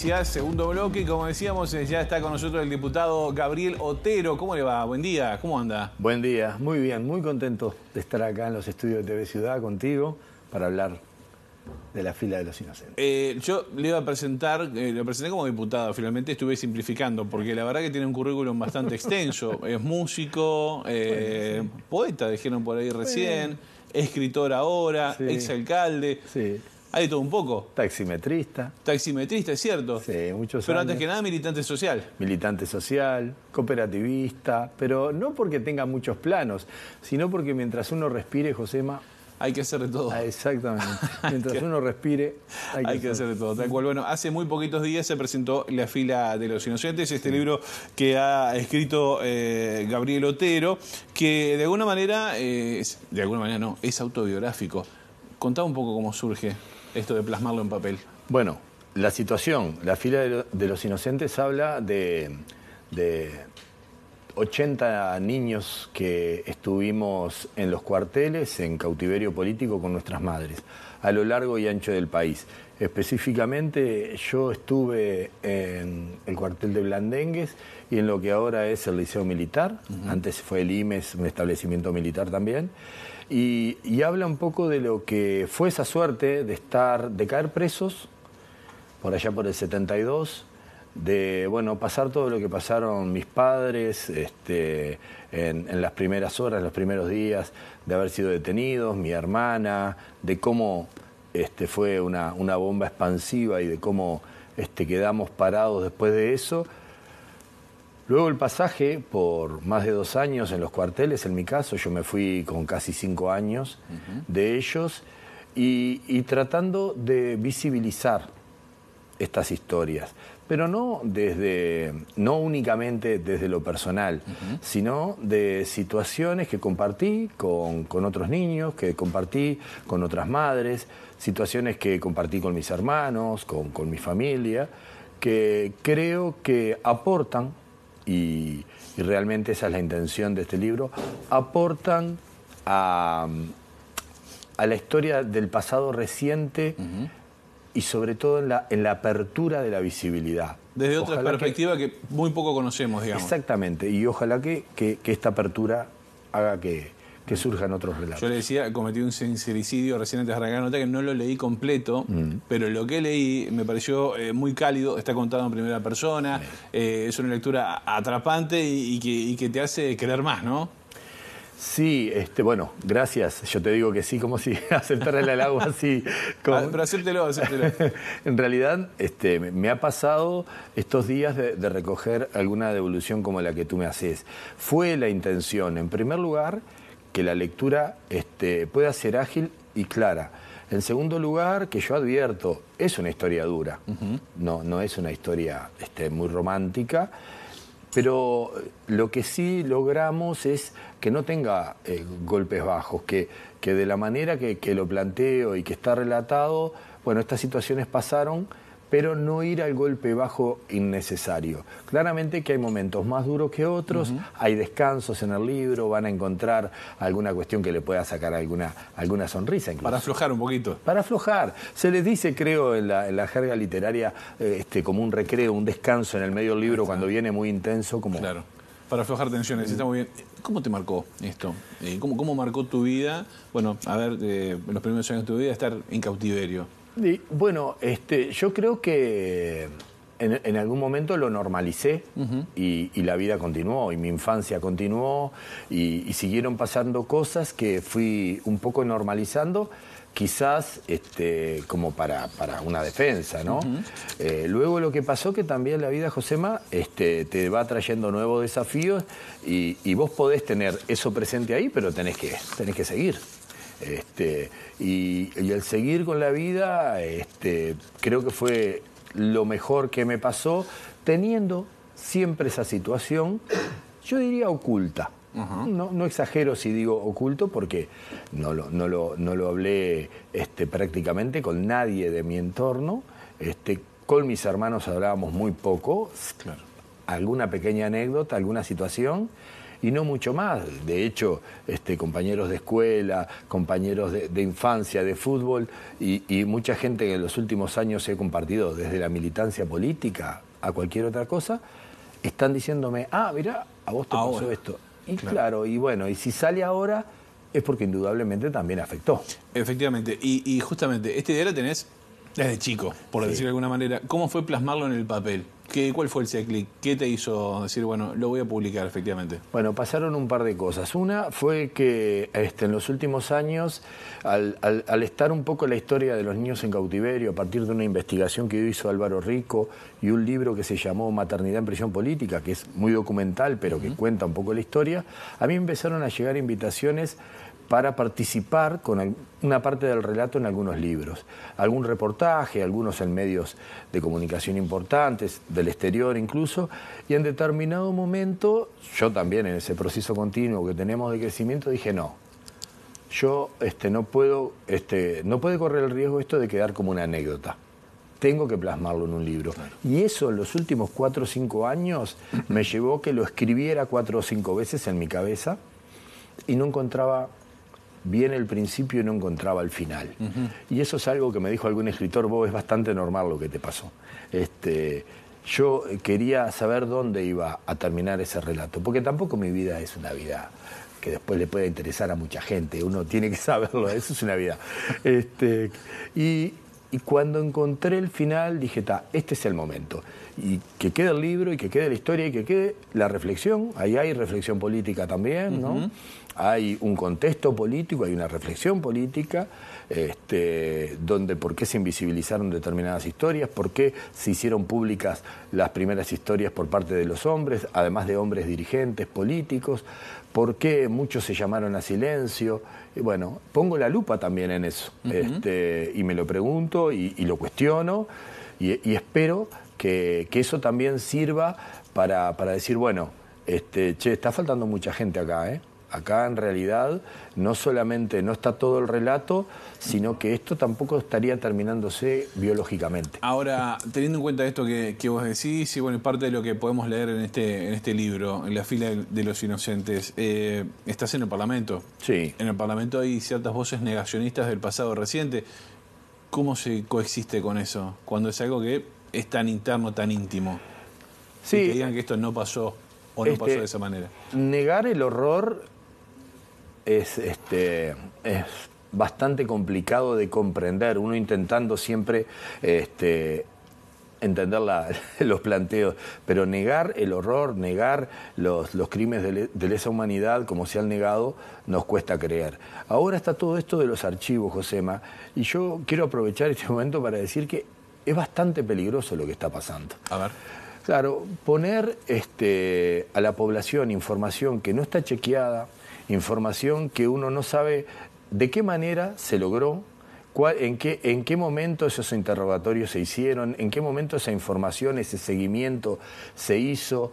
noticias, segundo bloque, y como decíamos, ya está con nosotros el diputado Gabriel Otero. ¿Cómo le va? Buen día, ¿cómo anda? Buen día, muy bien, muy contento de estar acá en los estudios de TV Ciudad contigo para hablar de la fila de los inocentes. Yo le iba a presentar, lo presenté como diputado, finalmente estuve simplificando, porque la verdad que tiene un currículum bastante extenso. Es músico, poeta, dijeron por ahí recién, escritor ahora, sí, exalcalde. Sí. Hay de todo un poco. Taximetrista. Taximetrista, es cierto. Sí, muchos Pero años. antes que nada, militante social. Militante social, cooperativista, pero no porque tenga muchos planos, sino porque mientras uno respire, Josema... Hay que hacer de todo. Exactamente. Mientras uno respire, hay que hacer de todo. Tal cual. Bueno, hace muy poquitos días se presentó La fila de los inocentes, este libro que ha escrito Gabriel Otero, que de alguna manera, es autobiográfico. Contá un poco cómo surge esto de plasmarlo en papel. Bueno, la situación, La fila de los inocentes habla de 80 niños que estuvimos en los cuarteles, en cautiverio político con nuestras madres, a lo largo y ancho del país. Específicamente yo estuve en el cuartel de Blandengues y en lo que ahora es el Liceo Militar, antes fue el IMES, un establecimiento militar también, y habla un poco de lo que fue esa suerte de caer presos por allá por el 72, de pasar todo lo que pasaron mis padres en las primeras horas, los primeros días de haber sido detenidos, mi hermana, de cómo fue una bomba expansiva y de cómo quedamos parados después de eso. Luego el pasaje por más de 2 años en los cuarteles, en mi caso, yo me fui con casi 5 años de ellos, y tratando de visibilizar estas historias, pero no únicamente desde lo personal, sino de situaciones que compartí con otros niños, que compartí con otras madres, situaciones que compartí con mis hermanos, con mi familia, que creo que aportan, y realmente esa es la intención de este libro, aportan a la historia del pasado reciente, y sobre todo en la apertura de la visibilidad. Desde otra perspectiva que muy poco conocemos, digamos. Exactamente, y ojalá que esta apertura haga que surjan otros relatos. Yo le decía, cometí un sincericidio recién antes de arrancar la nota, que no lo leí completo, pero lo que leí me pareció muy cálido, está contado en primera persona, es una lectura atrapante y que te hace querer más, ¿no? Sí, bueno, gracias. Yo te digo que sí, como si aceptara el halago así. Pero acéptelo. En realidad, me ha pasado estos días de recoger alguna devolución como la que tú me haces. Fue la intención, en primer lugar, que la lectura pueda ser ágil y clara. En segundo lugar, que yo advierto, es una historia dura, no es una historia muy romántica. Pero lo que sí logramos es que no tenga golpes bajos, que de la manera que lo planteo y que está relatado, estas situaciones pasaron, pero no ir al golpe bajo innecesario. Claramente que hay momentos más duros que otros, hay descansos en el libro, van a encontrar alguna cuestión que le pueda sacar alguna sonrisa incluso. Para aflojar un poquito. Para aflojar. Se les dice, creo, en la jerga literaria, como un recreo, un descanso en el medio del libro cuando viene muy intenso. Claro, para aflojar tensiones, está muy bien. ¿Cómo te marcó esto? ¿Cómo marcó tu vida? Bueno, a ver, en los primeros años de tu vida, estar en cautiverio. Y, yo creo que en algún momento lo normalicé y la vida continuó, y mi infancia continuó, y siguieron pasando cosas que fui un poco normalizando, quizás como para una defensa, ¿no? Luego lo que pasó que también la vida, Josema, te va trayendo nuevos desafíos, y vos podés tener eso presente ahí, pero tenés que seguir. Y el seguir con la vida, creo que fue lo mejor que me pasó, teniendo siempre esa situación, yo diría oculta. No exagero si digo oculto, porque no lo hablé prácticamente con nadie de mi entorno. Con mis hermanos hablábamos muy poco, alguna pequeña anécdota, alguna situación, y no mucho más. De hecho, compañeros de escuela, compañeros de infancia, de fútbol y mucha gente que en los últimos años he compartido desde la militancia política a cualquier otra cosa, están diciéndome, mirá, a vos te pasó esto. Y claro, y bueno, y si sale ahora es porque indudablemente también afectó. Efectivamente, y justamente, este idea lo tenés desde chico, por decirlo de alguna manera. ¿Cómo fue plasmarlo en el papel? ¿Cuál fue ese clic? ¿Qué te hizo decir, bueno, lo voy a publicar efectivamente? Bueno, pasaron un par de cosas. Una fue que en los últimos años, al estar un poco la historia de los niños en cautiverio, a partir de una investigación que hizo Álvaro Rico y un libro que se llamó Maternidad en prisión política, que es muy documental, pero que cuenta un poco la historia, a mí empezaron a llegar invitaciones para participar con una parte del relato en algunos libros. Algún reportaje, algunos en medios de comunicación importantes, del exterior incluso, y en determinado momento, yo también en ese proceso continuo que tenemos de crecimiento, dije no. Yo no puede correr el riesgo esto de quedar como una anécdota. Tengo que plasmarlo en un libro. Claro. Y eso en los últimos 4 o 5 años me llevó que lo escribiera 4 o 5 veces en mi cabeza y no encontraba bien el principio y no encontraba el final. Y eso es algo que me dijo algún escritor, vos es bastante normal lo que te pasó. Yo quería saber dónde iba a terminar ese relato, porque tampoco mi vida es una vida que después le pueda interesar a mucha gente, uno tiene que saberlo, eso es una vida. Y cuando encontré el final dije, este es el momento. Y que quede el libro, y que quede la historia, y que quede la reflexión. Ahí hay reflexión política también, ¿no? Hay un contexto político, hay una reflexión política, donde por qué se invisibilizaron determinadas historias, por qué se hicieron públicas las primeras historias por parte de los hombres, además de hombres dirigentes políticos, por qué muchos se llamaron a silencio. Y bueno, pongo la lupa también en eso, y me lo pregunto y lo cuestiono, y espero que eso también sirva para decir, bueno, está faltando mucha gente acá, ¿eh? Acá en realidad no solamente no está todo el relato, sino que esto tampoco estaría terminándose biológicamente. Ahora, teniendo en cuenta esto que vos decís, y bueno, parte de lo que podemos leer en este libro, en la fila de los inocentes, estás en el Parlamento. Sí. En el Parlamento hay ciertas voces negacionistas del pasado reciente. ¿Cómo se coexiste con eso? Cuando es algo que es tan interno, tan íntimo. Sí. Y que digan que esto no pasó o no pasó de esa manera. Negar el horror es bastante complicado de comprender, uno intentando siempre entender los planteos, pero negar el horror, negar los crímenes de lesa humanidad como se han negado, nos cuesta creer. Ahora está todo esto de los archivos, Josema, y yo quiero aprovechar este momento para decir que es bastante peligroso lo que está pasando. A ver. Claro, poner a la población información que no está chequeada, información que uno no sabe de qué manera se logró, en qué momento esos interrogatorios se hicieron, en qué momento esa información, ese seguimiento se hizo.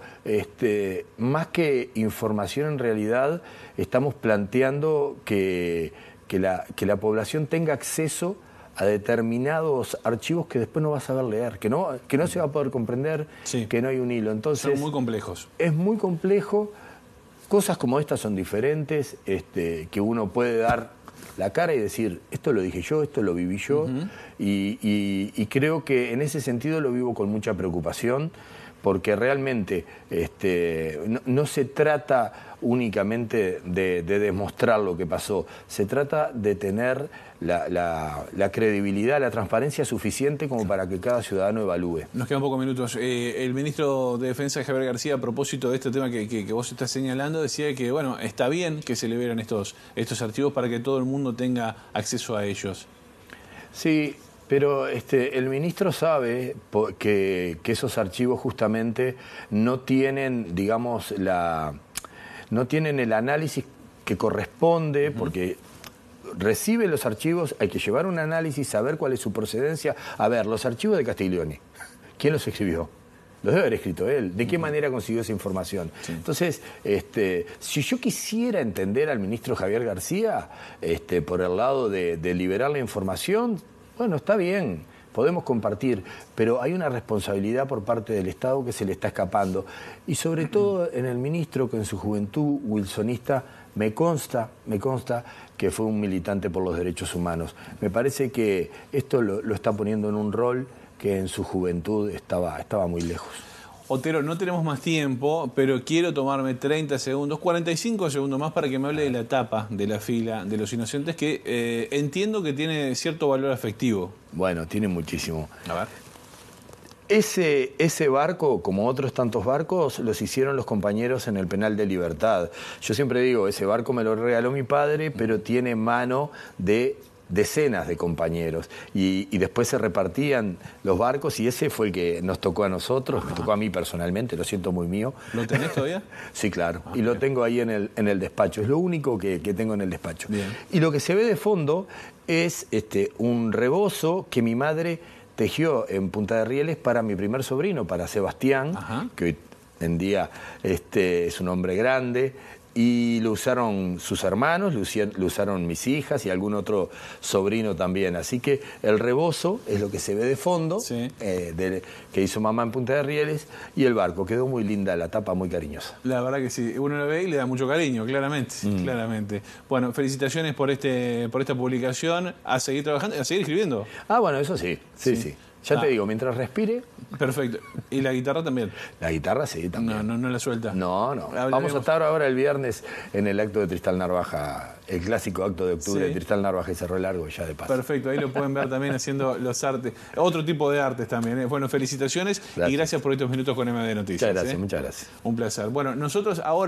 Más que información, en realidad estamos planteando que la población tenga acceso a determinados archivos que después no va a saber leer, que no se va a poder comprender, sí, que no hay un hilo. Entonces, son muy complejos. Es muy complejo. Cosas como estas son diferentes, que uno puede dar la cara y decir, esto lo dije yo, esto lo viví yo, y creo que en ese sentido lo vivo con mucha preocupación, porque realmente no se trata únicamente de demostrar lo que pasó, se trata de tener la credibilidad, la transparencia suficiente como para que cada ciudadano evalúe. Nos quedan pocos minutos. El ministro de Defensa, Javier García, a propósito de este tema que vos estás señalando, decía que bueno, está bien que se liberan estos archivos para que todo el mundo tenga acceso a ellos. Sí, pero el ministro sabe que esos archivos justamente no tienen, digamos, no tienen el análisis que corresponde, porque recibe los archivos, hay que llevar un análisis, saber cuál es su procedencia. A ver, los archivos de Castiglioni, ¿quién los escribió? Los debe haber escrito él. ¿De qué manera consiguió esa información? Sí. Entonces, si yo quisiera entender al ministro Javier García por el lado de liberar la información, bueno, está bien, podemos compartir, pero hay una responsabilidad por parte del Estado que se le está escapando. Y sobre todo en el ministro, que en su juventud wilsonista me consta que fue un militante por los derechos humanos. Me parece que esto lo está poniendo en un rol que en su juventud estaba muy lejos. Otero, no tenemos más tiempo, pero quiero tomarme 30 segundos, 45 segundos más para que me hable de la etapa de la fila de los inocentes, que entiendo que tiene cierto valor afectivo. Bueno, tiene muchísimo. A ver. Ese barco, como otros tantos barcos, los hicieron los compañeros en el Penal de Libertad. Yo siempre digo, ese barco me lo regaló mi padre, pero tiene mano de decenas de compañeros y después se repartían los barcos y ese fue el que nos tocó a nosotros, me tocó a mí personalmente, lo siento muy mío. ¿Lo tenés todavía? Sí, claro, y lo tengo ahí en el despacho, es lo único que tengo en el despacho. Bien. Y lo que se ve de fondo es un rebozo que mi madre tejió en Punta de Rieles para mi primer sobrino, para Sebastián, que hoy en día es un hombre grande. Y lo usaron sus hermanos, lo usaron mis hijas y algún otro sobrino también. Así que el rebozo es lo que se ve de fondo, sí, que hizo mamá en Punta de Rieles, y el barco. Quedó muy linda, la tapa muy cariñosa. La verdad que sí, uno lo ve y le da mucho cariño, claramente. Claramente. Bueno, felicitaciones por esta publicación, a seguir trabajando, a seguir escribiendo. Ah, bueno, eso sí. Ya te digo, mientras respire... Perfecto. ¿Y la guitarra también? La guitarra sí, también. No la suelta. No. Vamos a estar ahora el viernes en el acto de Tristal Narvaja, el clásico acto de octubre de Tristal Narvaja y Cerro Largo, ya de paso. Perfecto, ahí lo pueden ver también haciendo los artes, otro tipo de artes también. Bueno, felicitaciones y gracias por estos minutos con MD Noticias. Muchas gracias. Un placer. Bueno, nosotros ahora...